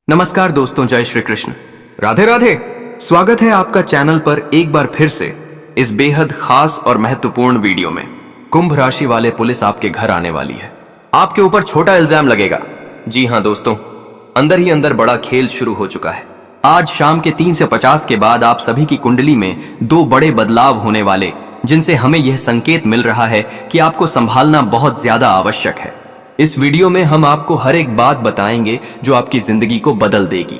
नमस्कार दोस्तों, जय श्री कृष्ण, राधे राधे। स्वागत है आपका चैनल पर एक बार फिर से इस बेहद खास और महत्वपूर्ण वीडियो में। कुंभ राशि वाले पुलिस आपके घर आने वाली है। आपके ऊपर छोटा इल्जाम लगेगा। जी हां दोस्तों, अंदर ही अंदर बड़ा खेल शुरू हो चुका है। आज शाम के 3 से 50 के बाद आप सभी की कुंडली में 2 बड़े बदलाव होने वाले, जिनसे हमें यह संकेत मिल रहा है कि आपको संभालना बहुत ज्यादा आवश्यक है। इस वीडियो में हम आपको हर एक बात बताएंगे जो आपकी जिंदगी को बदल देगी।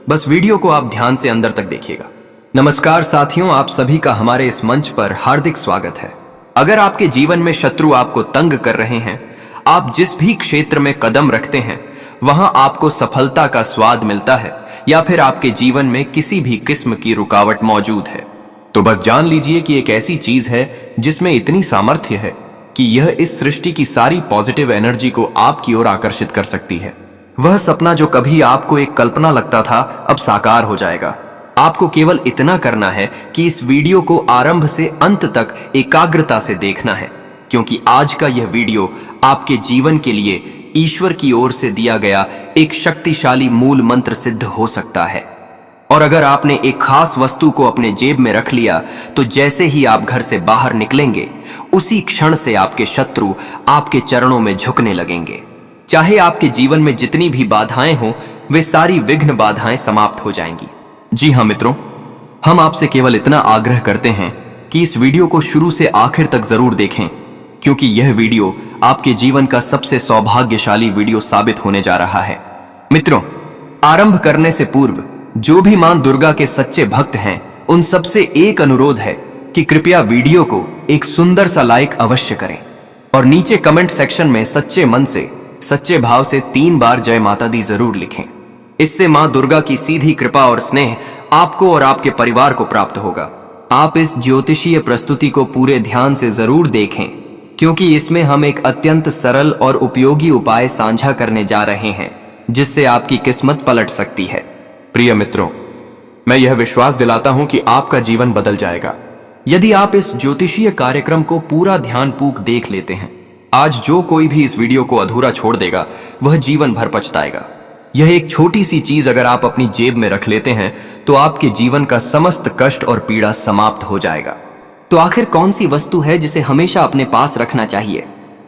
बस वीडियो को आप ध्यान से अंदर तक देखिएगा। नमस्कार साथियों, आप सभी का हमारे इस मंच पर हार्दिक स्वागत है। अगर आपके जीवन में शत्रु आपको तंग कर रहे हैं, आप जिस भी क्षेत्र में कदम रखते हैं वहां आपको सफलता का स्वाद मिलता है, या फिर आपके जीवन में किसी भी किस्म की रुकावट मौजूद है, तो बस जान लीजिए कि एक ऐसी चीज है जिसमें इतनी सामर्थ्य है कि यह इस सृष्टि की सारी पॉजिटिव एनर्जी को आपकी ओर आकर्षित कर सकती है। वह सपना जो कभी आपको एक कल्पना लगता था, अब साकार हो जाएगा। आपको केवल इतना करना है कि इस वीडियो को आरंभ से अंत तक एकाग्रता से देखना है, क्योंकि आज का यह वीडियो आपके जीवन के लिए ईश्वर की ओर से दिया गया एक शक्तिशाली मूल मंत्र सिद्ध हो सकता है। और अगर आपने एक खास वस्तु को अपने जेब में रख लिया, तो जैसे ही आप घर से बाहर निकलेंगे, उसी क्षण से आपके शत्रु आपके चरणों में झुकने लगेंगे। चाहे आपके जीवन में जितनी भी बाधाएं हों, वे सारी विघ्न बाधाएं समाप्त हो जाएंगी। जी हां मित्रों, हम आपसे केवल इतना आग्रह करते हैं कि इस वीडियो को शुरू से आखिर तक जरूर देखें, क्योंकि यह वीडियो आपके जीवन का सबसे सौभाग्यशाली वीडियो साबित होने जा रहा है। मित्रों, आरंभ करने से पूर्व जो भी मां दुर्गा के सच्चे भक्त हैं, उन सबसे एक अनुरोध है कि कृपया वीडियो को एक सुंदर सा लाइक अवश्य करें और नीचे कमेंट सेक्शन में सच्चे मन से, सच्चे भाव से 3 बार जय माता दी जरूर लिखें। इससे मां दुर्गा की सीधी कृपा और स्नेह आपको और आपके परिवार को प्राप्त होगा। आप इस ज्योतिषीय प्रस्तुति को पूरे ध्यान से जरूर देखें, क्योंकि इसमें हम एक अत्यंत सरल और उपयोगी उपाय साझा करने जा रहे हैं, जिससे आपकी किस्मत पलट सकती है। प्रिय मित्रों, मैं यह विश्वास दिलाता हूं कि आपका जीवन बदल जाएगा यदि आप इस ज्योतिषीय कार्यक्रम को पूरा ध्यानपूर्वक देख लेते हैं। आज जो कोई भी इस वीडियो को अधूरा छोड़ देगा, वह जीवन भर पछताएगा। यह एक छोटी सी चीज अगर आप अपनी जेब में रख लेते हैं, तो आपके जीवन का समस्त कष्ट और पीड़ा समाप्त हो जाएगा। तो आखिर कौन सी वस्तु है जिसे हमेशा अपने पास रखना चाहिए?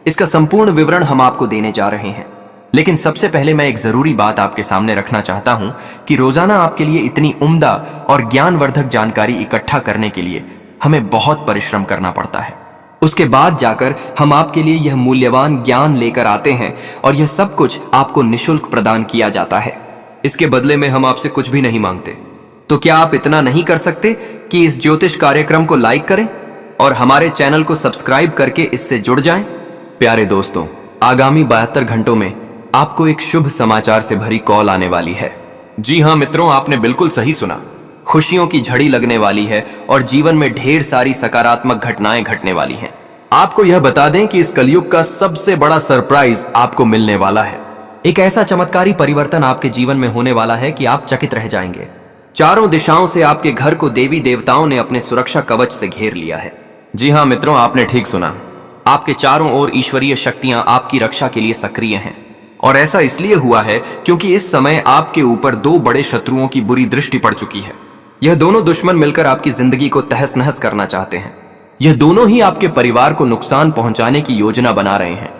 इसका संपूर्ण विवरण हम आपको देने जा रहे हैं। लेकिन सबसे पहले मैं एक जरूरी बात आपके सामने रखना चाहता हूं कि रोजाना आपके लिए इतनी उम्दा और ज्ञानवर्धक जानकारी इकट्ठा करने के लिए हमें बहुत परिश्रम करना पड़ता है। उसके बाद जाकर हम आपके लिए यह मूल्यवान ज्ञान लेकर आते हैं, और यह सब कुछ आपको निःशुल्क प्रदान किया जाता है। इसके बदले में हम आपसे कुछ भी नहीं मांगते। तो क्या आप इतना नहीं कर सकते कि इस ज्योतिष कार्यक्रम को लाइक करें और हमारे चैनल को सब्सक्राइब करके इससे जुड़ जाएं? प्यारे दोस्तों, आगामी 72 घंटों में आपको एक शुभ समाचार से भरी कॉल आने वाली है। जी हां मित्रों, आपने बिल्कुल सही सुना। खुशियों की झड़ी लगने वाली है और जीवन में ढेर सारी सकारात्मक घटनाएं घटने वाली हैं। आपको यह बता दें कि इस कलयुग का सबसे बड़ा सरप्राइज आपको मिलने वाला है। एक ऐसा चमत्कारी परिवर्तन आपके जीवन में होने वाला है कि आप चकित रह जाएंगे। चारों दिशाओं से आपके घर को देवी देवताओं ने अपने सुरक्षा कवच से घेर लिया है। जी हां मित्रों, आपने ठीक सुना। आपके चारों ओर ईश्वरीय शक्तियां आपकी रक्षा के लिए सक्रिय हैं। और ऐसा इसलिए हुआ है क्योंकि इस समय आपके ऊपर 2 बड़े शत्रुओं की बुरी दृष्टि पड़ चुकी है। यह दोनों दुश्मन मिलकर आपकी जिंदगी को तहस नहस करना चाहते हैं। यह दोनों ही आपके परिवार को नुकसान पहुंचाने की योजना बना रहे हैं।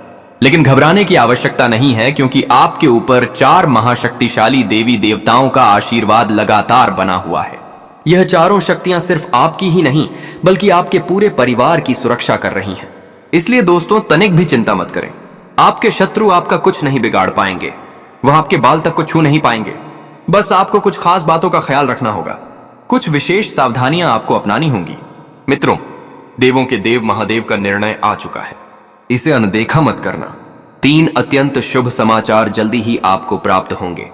लेकिन घबराने की आवश्यकता नहीं है, क्योंकि आपके ऊपर 4 महाशक्तिशाली देवी देवताओं का आशीर्वाद लगातार बना हुआ है। यह चारों शक्तियां सिर्फ आपकी ही नहीं, बल्कि आपके पूरे परिवार की सुरक्षा कर रही हैं। इसलिए दोस्तों, तनिक भी चिंता मत करें। आपके शत्रु आपका कुछ नहीं बिगाड़ पाएंगे। वह आपके बाल तक को छू नहीं पाएंगे। बस आपको कुछ खास बातों का ख्याल रखना होगा। कुछ विशेष सावधानियां आपको अपनानी होंगी। मित्रों, देवों के देव महादेव का निर्णय आ चुका है। इसे अनदेखा मत करना। 3 अत्यंत शुभ समाचार जल्दी ही आपको प्राप्त होंगे,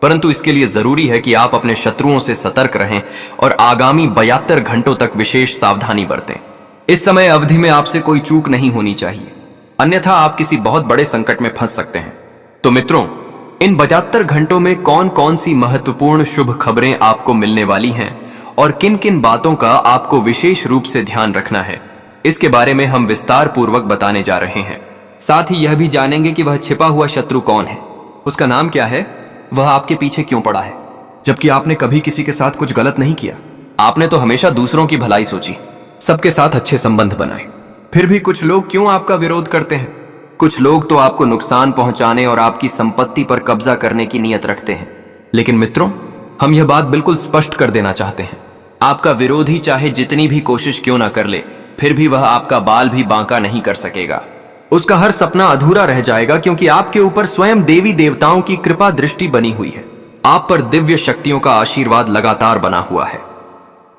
परंतु इसके लिए जरूरी है कि आप अपने शत्रुओं से सतर्क रहें और आगामी 72 घंटों तक विशेष सावधानी बरतें। इस समय अवधि में आपसे कोई चूक नहीं होनी चाहिए, अन्यथा आप किसी बहुत बड़े संकट में फंस सकते हैं। तो मित्रों, इन 72 घंटों में कौन कौन सी महत्वपूर्ण शुभ खबरें आपको मिलने वाली हैं और किन किन बातों का आपको विशेष रूप से ध्यान रखना है, इसके बारे में हम विस्तार पूर्वक बताने जा रहे हैं। साथ ही यह भी जानेंगे कि वह छिपा हुआ शत्रु कौन है, उसका नाम क्या है वह आपके पीछे क्यों पड़ा है, जबकि आपने कभी किसी के साथ कुछ गलत नहीं किया। आपने तो हमेशा दूसरों की भलाई सोची, सबके साथ अच्छे संबंध बनाए। फिर भी कुछ लोग क्यों आपका विरोध करते हैं? कुछ लोग तो आपको नुकसान पहुंचाने और आपकी संपत्ति पर कब्जा करने की नीयत रखते हैं। लेकिन मित्रों, हम यह बात बिल्कुल स्पष्ट कर देना चाहते हैं, आपका विरोधी चाहे जितनी भी कोशिश क्यों ना कर ले, फिर भी वह आपका बाल भी बांका नहीं कर सकेगा। उसका हर सपना अधूरा रह जाएगा, क्योंकि आपके ऊपर स्वयं देवी देवताओं की कृपा दृष्टि बनी हुई है। आप पर दिव्य शक्तियों का आशीर्वाद लगातार बना हुआ है।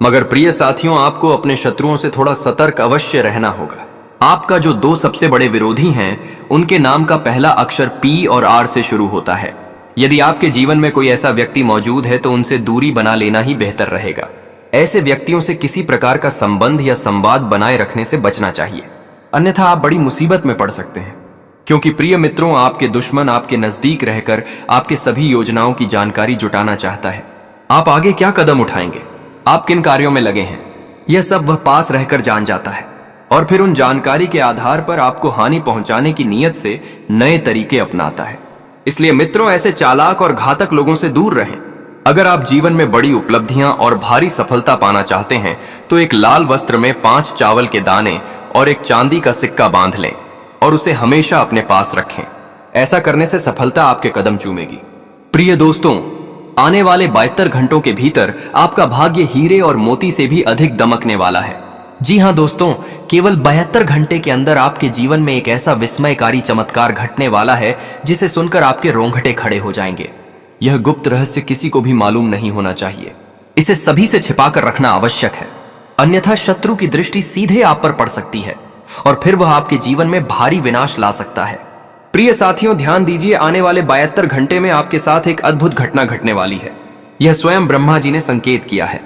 मगर प्रिय साथियों, आपको अपने शत्रुओं से थोड़ा सतर्क अवश्य रहना होगा। आपका जो दो सबसे बड़े विरोधी हैं, उनके नाम का पहला अक्षर पी और आर से शुरू होता है। यदि आपके जीवन में कोई ऐसा व्यक्ति मौजूद है तो उनसे दूरी बना लेना ही बेहतर रहेगा। ऐसे व्यक्तियों से किसी प्रकार का संबंध या संवाद बनाए रखने से बचना चाहिए, अन्यथा आप बड़ी मुसीबत में पड़ सकते हैं। क्योंकि प्रिय मित्रों, आपके दुश्मन आपके नजदीक रहकर आपके सभी योजनाओं की जानकारी जुटाना चाहता है। आप आगे क्या कदम उठाएंगे, आप किन कार्यों में लगे हैं, यह सब वह पास रहकर जान जाता है, और फिर उन जानकारी के आधार पर आपको हानि पहुंचाने की नीयत से नए तरीके अपनाता है। इसलिए मित्रों, ऐसे चालाक और घातक लोगों से दूर रहें। अगर आप जीवन में बड़ी उपलब्धियां और भारी सफलता पाना चाहते हैं तो एक लाल वस्त्र में 5 चावल के दाने और एक चांदी का सिक्का बांध लें और उसे हमेशा अपने पास रखें। ऐसा करने से सफलता आपके कदम चूमेगी। प्रिय दोस्तों, आने वाले 72 घंटों के भीतर आपका भाग्य हीरे और मोती से भी अधिक दमकने वाला है। जी हां दोस्तों, केवल 72 घंटे के अंदर आपके जीवन में एक ऐसा विस्मयकारी चमत्कार घटने वाला है जिसे सुनकर आपके रोंगटे खड़े हो जाएंगे। यह गुप्त रहस्य किसी को भी मालूम नहीं होना चाहिए। इसे सभी से छिपाकर रखना आवश्यक है, अन्यथा शत्रु की दृष्टि सीधे आप पर पड़ सकती है और फिर वह आपके जीवन में भारी विनाश ला सकता है। प्रिय साथियों, ध्यान दीजिए, आने वाले 72 घंटे में आपके साथ एक अद्भुत घटना घटने वाली है। यह स्वयं ब्रह्मा जी ने संकेत किया है।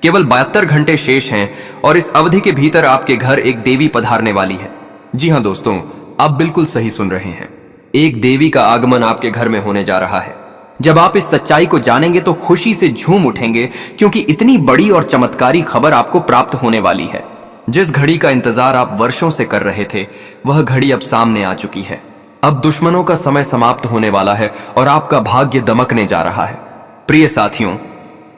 केवल 72 घंटे शेष हैं और इस अवधि के भीतर आपके घर एक देवी पधारने वाली है। जी हां दोस्तों, आप बिल्कुल सही सुन रहे हैं। एक देवी का आगमन आपके घर में होने जा रहा है। जब आप इस सच्चाई को जानेंगे तो खुशी से झूम उठेंगे, क्योंकि इतनी बड़ी और चमत्कारी खबर आपको प्राप्त होने वाली है। जिस घड़ी का इंतजार आप वर्षों से कर रहे थे, वह घड़ी अब सामने आ चुकी है। अब दुश्मनों का समय समाप्त होने वाला है और आपका भाग्य दमकने जा रहा है। प्रिय साथियों,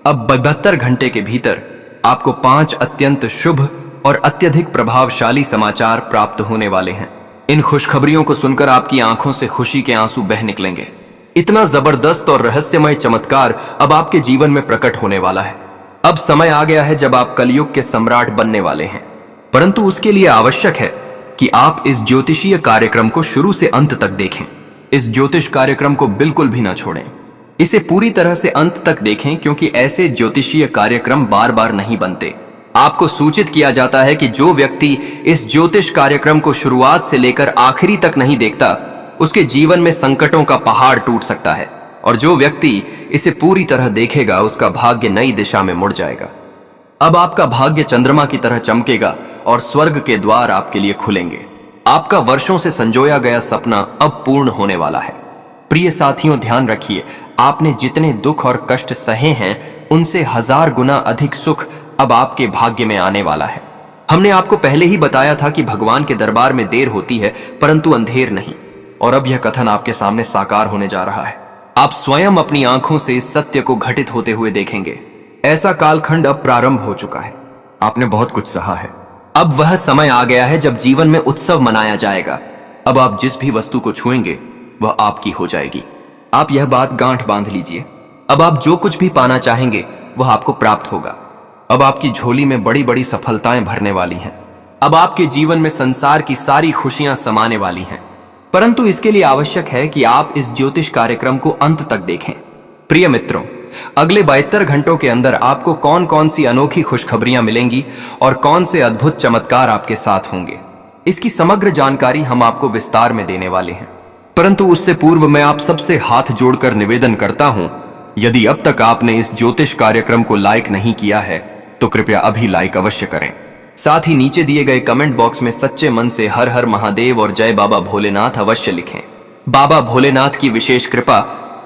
अब 72 घंटे के भीतर आपको 5 अत्यंत शुभ और अत्यधिक प्रभावशाली समाचार प्राप्त होने वाले हैं। इन खुशखबरियों को सुनकर आपकी आंखों से खुशी के आंसू बह निकलेंगे। इतना जबरदस्त और रहस्यमय चमत्कार अब आपके जीवन में प्रकट होने वाला है। अब समय आ गया है जब आप कलयुग के सम्राट बनने वाले हैं, परंतु उसके लिए आवश्यक है कि आप इस ज्योतिषीय कार्यक्रम को शुरू से अंत तक देखें। इस ज्योतिष कार्यक्रम को बिल्कुल भी ना छोड़ें। इसे पूरी तरह से अंत तक देखें, क्योंकि ऐसे ज्योतिषीय कार्यक्रम बार बार नहीं बनते। आपको सूचित किया जाता है कि जो व्यक्ति इस ज्योतिष कार्यक्रम को शुरुआत से लेकर आखिरी तक नहीं देखता, उसके जीवन में संकटों का पहाड़ टूट सकता है, और जो व्यक्ति इसे पूरी तरह देखेगा उसका भाग्य नई दिशा में मुड़ जाएगा। अब आपका भाग्य चंद्रमा की तरह चमकेगा और स्वर्ग के द्वार आपके लिए खुलेंगे। आपका वर्षों से संजोया गया सपना अब पूर्ण होने वाला है। प्रिय साथियों, ध्यान रखिए, आपने जितने दुख और कष्ट सहे हैं उनसे 1000 गुना अधिक सुख अब आपके भाग्य में आने वाला है। हमने आपको पहले ही बताया था कि भगवान के दरबार में देर होती है परंतु अंधेर नहीं, और अब यह कथन आपके सामने साकार होने जा रहा है। आप स्वयं अपनी आंखों से इस सत्य को घटित होते हुए देखेंगे। ऐसा कालखंड अब प्रारंभ हो चुका है। आपने बहुत कुछ सहा है। अब वह समय आ गया है जब जीवन में उत्सव मनाया जाएगा। अब आप जिस भी वस्तु को छुएंगे वह आपकी हो जाएगी। आप यह बात गांठ बांध लीजिए। अब आप जो कुछ भी पाना चाहेंगे वह आपको प्राप्त होगा। अब आपकी झोली में बड़ी बड़ी सफलताएं भरने वाली हैं। अब आपके जीवन में संसार की सारी खुशियां समाने वाली हैं, परंतु इसके लिए आवश्यक है कि आप इस ज्योतिष कार्यक्रम को अंत तक देखें। प्रिय मित्रों, अगले 72 घंटों के अंदर आपको कौन कौन सी अनोखी खुशखबरियां मिलेंगी और कौन से अद्भुत चमत्कार आपके साथ होंगे, इसकी समग्र जानकारी हम आपको विस्तार में देने वाले हैं। परंतु उससे पूर्व मैं आप सबसे हाथ जोड़कर निवेदन करता हूं, यदि अब तक आपने इस ज्योतिष कार्यक्रम को लाइक नहीं किया है तो कृपया अभी लाइक अवश्य करें। साथ ही नीचे दिए गए कमेंट बॉक्स में सच्चे मन से हर हर महादेव और जय बाबा भोलेनाथ अवश्य लिखें। बाबा भोलेनाथ की विशेष कृपा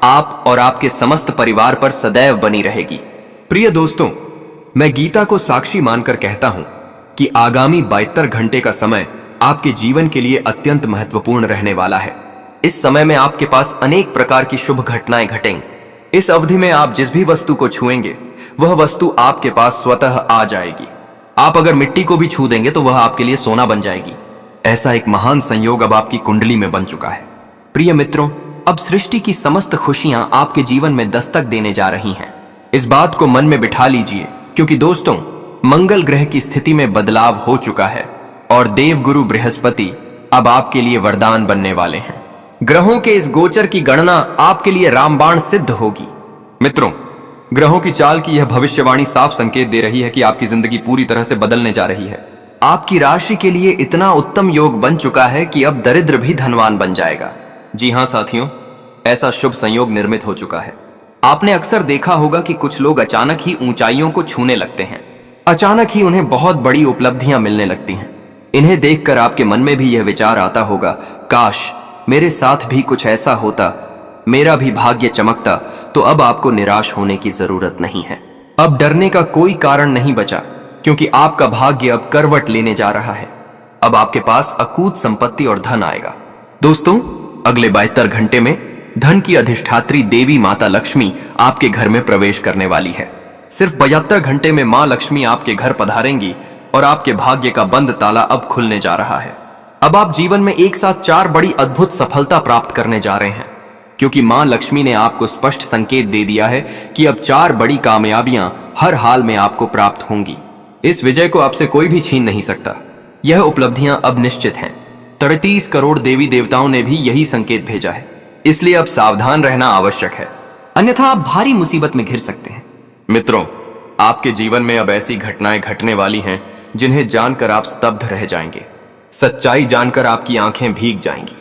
आप और आपके समस्त परिवार पर सदैव बनी रहेगी। प्रिय दोस्तों, मैं गीता को साक्षी मानकर कहता हूं कि आगामी 72 घंटे का समय आपके जीवन के लिए अत्यंत महत्वपूर्ण रहने वाला है। इस समय में आपके पास अनेक प्रकार की शुभ घटनाएं घटेंगी। इस अवधि में आप जिस भी वस्तु को छुएंगे वह वस्तु आपके पास स्वतः आ जाएगी। आप अगर मिट्टी को भी छू देंगे तो वह आपके लिए सोना बन जाएगी। ऐसा एक महान संयोग अब आपकी कुंडली में बन चुका है। प्रिय मित्रों, अब सृष्टि की समस्त खुशियां आपके जीवन में दस्तक देने जा रही हैं। इस बात को मन में बिठा लीजिए, क्योंकि दोस्तों, मंगल ग्रह की स्थिति में बदलाव हो चुका है और देवगुरु बृहस्पति अब आपके लिए वरदान बनने वाले हैं। ग्रहों के इस गोचर की गणना आपके लिए रामबाण सिद्ध होगी। मित्रों, ग्रहों की चाल की यह भविष्यवाणी साफ संकेत दे रही है कि आपकी जिंदगी पूरी तरह से बदलने जा रही है। आपकी राशि के लिए इतना उत्तम योग बन चुका है कि अब दरिद्र भी धनवान बन जाएगा। जी हां साथियों, ऐसा शुभ संयोग निर्मित हो चुका है। आपने अक्सर देखा होगा कि कुछ लोग अचानक ही ऊंचाइयों को छूने लगते हैं। अचानक ही उन्हें बहुत बड़ी उपलब्धियां मिलने लगती हैं। इन्हें देखकर आपके मन में भी यह विचार आता होगा, काश मेरे साथ भी कुछ ऐसा होता, मेरा भी भाग्य चमकता। तो अब आपको निराश होने की जरूरत नहीं है। अब डरने का कोई कारण नहीं बचा, क्योंकि आपका भाग्य अब करवट लेने जा रहा है। अब आपके पास अकूत संपत्ति और धन आएगा। दोस्तों, अगले 72 घंटे में धन की अधिष्ठात्री देवी माता लक्ष्मी आपके घर में प्रवेश करने वाली है। सिर्फ 72 घंटे में मां लक्ष्मी आपके घर पधारेंगी और आपके भाग्य का बंद ताला अब खुलने जा रहा है। अब आप जीवन में एक साथ 4 बड़ी अद्भुत सफलता प्राप्त करने जा रहे हैं, क्योंकि मां लक्ष्मी ने आपको स्पष्ट संकेत दे दिया है कि अब 4 बड़ी कामयाबियां हर हाल में आपको प्राप्त होंगी। इस विजय को आपसे कोई भी छीन नहीं सकता। यह उपलब्धियां अब निश्चित हैं। 33 करोड़ देवी देवताओं ने भी यही संकेत भेजा है। इसलिए अब सावधान रहना आवश्यक है, अन्यथा आप भारी मुसीबत में घिर सकते हैं। मित्रों, आपके जीवन में अब ऐसी घटनाएं घटने वाली हैं जिन्हें जानकर आप स्तब्ध रह जाएंगे। सच्चाई जानकर आपकी आंखें भीग जाएंगी।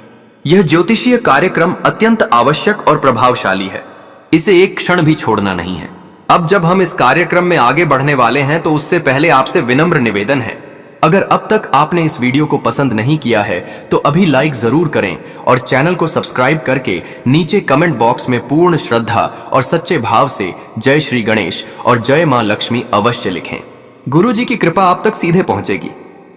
यह ज्योतिषीय कार्यक्रम अत्यंत आवश्यक और प्रभावशाली है। इसे एक क्षण भी छोड़ना नहीं है। अब जब हम इस कार्यक्रम में आगे बढ़ने वाले हैं तो उससे पहले आपसे विनम्र निवेदन है, अगर अब तक आपने इस वीडियो को पसंद नहीं किया है तो अभी लाइक जरूर करें और चैनल को सब्सक्राइब करके नीचे कमेंट बॉक्स में पूर्ण श्रद्धा और सच्चे भाव से जय श्री गणेश और जय मां लक्ष्मी अवश्य लिखें। गुरु जी की कृपा आप तक सीधे पहुंचेगी।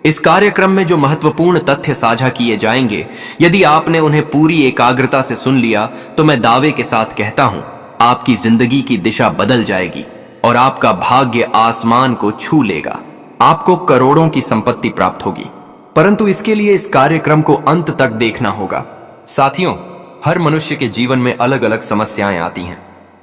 इस कार्यक्रम में जो महत्वपूर्ण तथ्य साझा किए जाएंगे, यदि आपने उन्हें पूरी एकाग्रता से सुन लिया तो मैं दावे के साथ कहता हूं, आपकी जिंदगी की दिशा बदल जाएगी और आपका भाग्य आसमान को छू लेगा। आपको करोड़ों की संपत्ति प्राप्त होगी, परंतु इसके लिए इस कार्यक्रम को अंत तक देखना होगा। साथियों, हर मनुष्य के जीवन में अलग अलग समस्याएं आती हैं।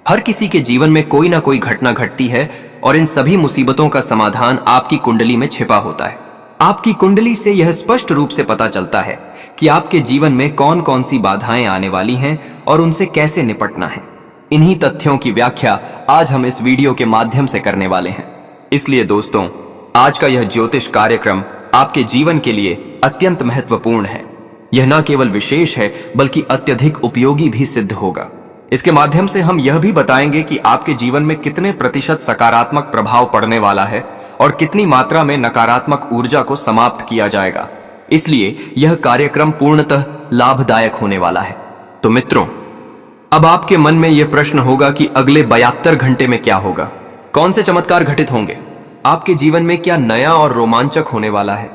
हर किसी के जीवन में कोई ना कोई घटना घटती है और इन सभी मुसीबतों का समाधान आपकी कुंडली में छिपा होता है। आपकी कुंडली से यह स्पष्ट रूप से पता चलता है कि आपके जीवन में कौन कौन सी बाधाएं आने वाली हैं और उनसे कैसे निपटना है। इन्हीं तथ्यों की व्याख्या आज हम इस वीडियो के माध्यम से करने वाले हैं। इसलिए दोस्तों, आज का यह ज्योतिष कार्यक्रम आपके जीवन के लिए अत्यंत महत्वपूर्ण है। यह न केवल विशेष है बल्कि अत्यधिक उपयोगी भी सिद्ध होगा। इसके माध्यम से हम यह भी बताएंगे कि आपके जीवन में कितने प्रतिशत सकारात्मक प्रभाव पड़ने वाला है और कितनी मात्रा में नकारात्मक ऊर्जा को समाप्त किया जाएगा। इसलिए यह कार्यक्रम पूर्णतः लाभदायक होने वाला है। तो मित्रों, अब आपके मन में यह प्रश्न होगा कि अगले 72 घंटे में क्या होगा, कौन से चमत्कार घटित होंगे, आपके जीवन में क्या नया और रोमांचक होने वाला है।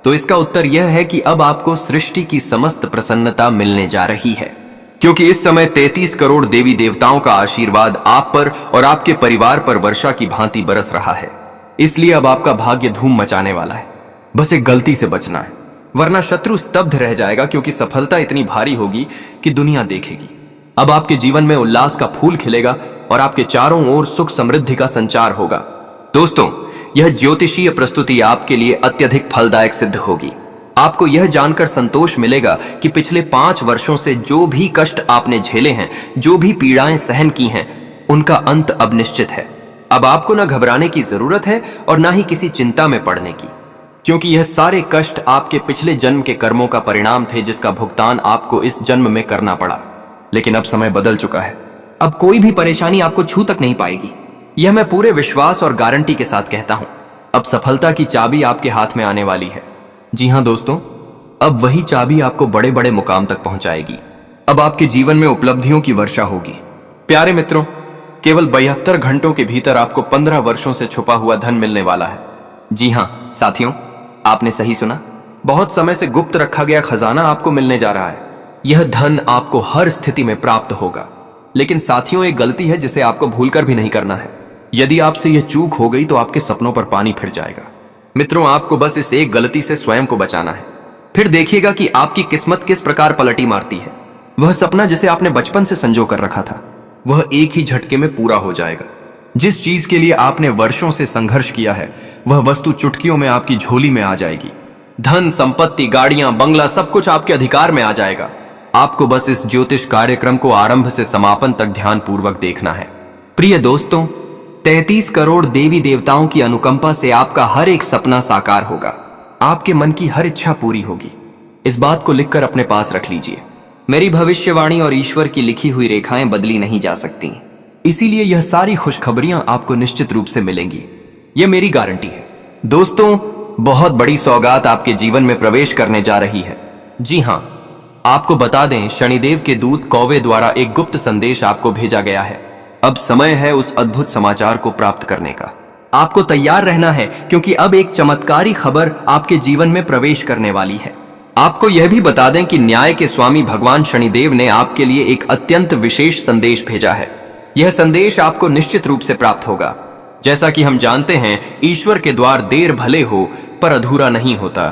तो इसका उत्तर यह है कि अब आपको सृष्टि की समस्त प्रसन्नता मिलने जा रही है, क्योंकि इस समय 33 करोड़ देवी देवताओं का आशीर्वाद आप पर और आपके परिवार पर वर्षा की भांति बरस रहा है। इसलिए अब आपका भाग्य धूम मचाने वाला है। बस एक गलती से बचना है, वरना शत्रु स्तब्ध रह जाएगा, क्योंकि सफलता इतनी भारी होगी कि दुनिया देखेगी। अब आपके जीवन में उल्लास का फूल खिलेगा और आपके चारों ओर सुख समृद्धि का संचार होगा। दोस्तों, यह ज्योतिषीय प्रस्तुति आपके लिए अत्यधिक फलदायक सिद्ध होगी। आपको यह जानकर संतोष मिलेगा कि पिछले 5 वर्षों से जो भी कष्ट आपने झेले हैं, जो भी पीड़ाएं सहन की हैं, उनका अंत अब निश्चित है। अब आपको न घबराने की जरूरत है और न ही किसी चिंता में पड़ने की, क्योंकि यह सारे कष्ट आपके पिछले जन्म के कर्मों का परिणाम थे, जिसका भुगतान आपको इस जन्म में करना पड़ा। लेकिन अब समय बदल चुका है। अब कोई भी परेशानी आपको छू तक नहीं पाएगी। यह मैं पूरे विश्वास और गारंटी के साथ कहता हूं। अब सफलता की चाबी आपके हाथ में आने वाली है। जी हां दोस्तों, अब वही चाबी आपको बड़े बड़े मुकाम तक पहुंचाएगी। अब आपके जीवन में उपलब्धियों की वर्षा होगी। प्यारे मित्रों, केवल 72 घंटों के भीतर आपको 15 वर्षों से छुपा हुआ धन मिलने वाला है। जी हां साथियों, आपने सही सुना। बहुत समय से गुप्त रखा गया खजाना आपको मिलने जा रहा है। यह धन आपको हर स्थिति में प्राप्त होगा। लेकिन साथियों, एक गलती है जिसे आपको भूलकर भी नहीं करना है। यदि आपसे यह चूक हो गई तो आपके सपनों पर पानी फिर जाएगा। मित्रों, आपको बस इस एक गलती से स्वयं को बचाना है। फिर देखिएगा कि आपकी किस्मत किस प्रकार पलटी मारती है। वह सपना जिसे आपने बचपन से संजो कर रखा था, वह एक ही झटके में पूरा हो जाएगा। जिस चीज के लिए आपने वर्षों से संघर्ष किया है, वह वस्तु चुटकियों में आपकी झोली में आ जाएगी। धन, संपत्ति, गाड़ियां, बंगला, सब कुछ आपके अधिकार में आ जाएगा। आपको बस इस ज्योतिष कार्यक्रम को आरंभ से समापन तक ध्यानपूर्वक देखना है। प्रिय दोस्तों, 33 करोड़ देवी देवताओं की अनुकंपा से आपका हर एक सपना साकार होगा। आपके मन की हर इच्छा पूरी होगी। इस बात को लिखकर अपने पास रख लीजिए। मेरी भविष्यवाणी और ईश्वर की लिखी हुई रेखाएं बदली नहीं जा सकती, इसीलिए यह सारी खुशखबरियां आपको निश्चित रूप से मिलेंगी। यह मेरी गारंटी है। दोस्तों, बहुत बड़ी सौगात आपके जीवन में प्रवेश करने जा रही है। जी हां, आपको बता दें, शनिदेव के दूत कौवे द्वारा एक गुप्त संदेश आपको भेजा गया है। अब समय है उस अद्भुत समाचार को प्राप्त करने का। आपको तैयार रहना है, क्योंकि अब एक चमत्कारी खबर आपके जीवन में प्रवेश करने वाली है। आपको यह भी बता दें कि न्याय के स्वामी भगवान शनिदेव ने आपके लिए एक अत्यंत विशेष संदेश भेजा है। यह संदेश आपको निश्चित रूप से प्राप्त होगा। जैसा कि हम जानते हैं, ईश्वर के द्वार देर भले हो पर अधूरा नहीं होता।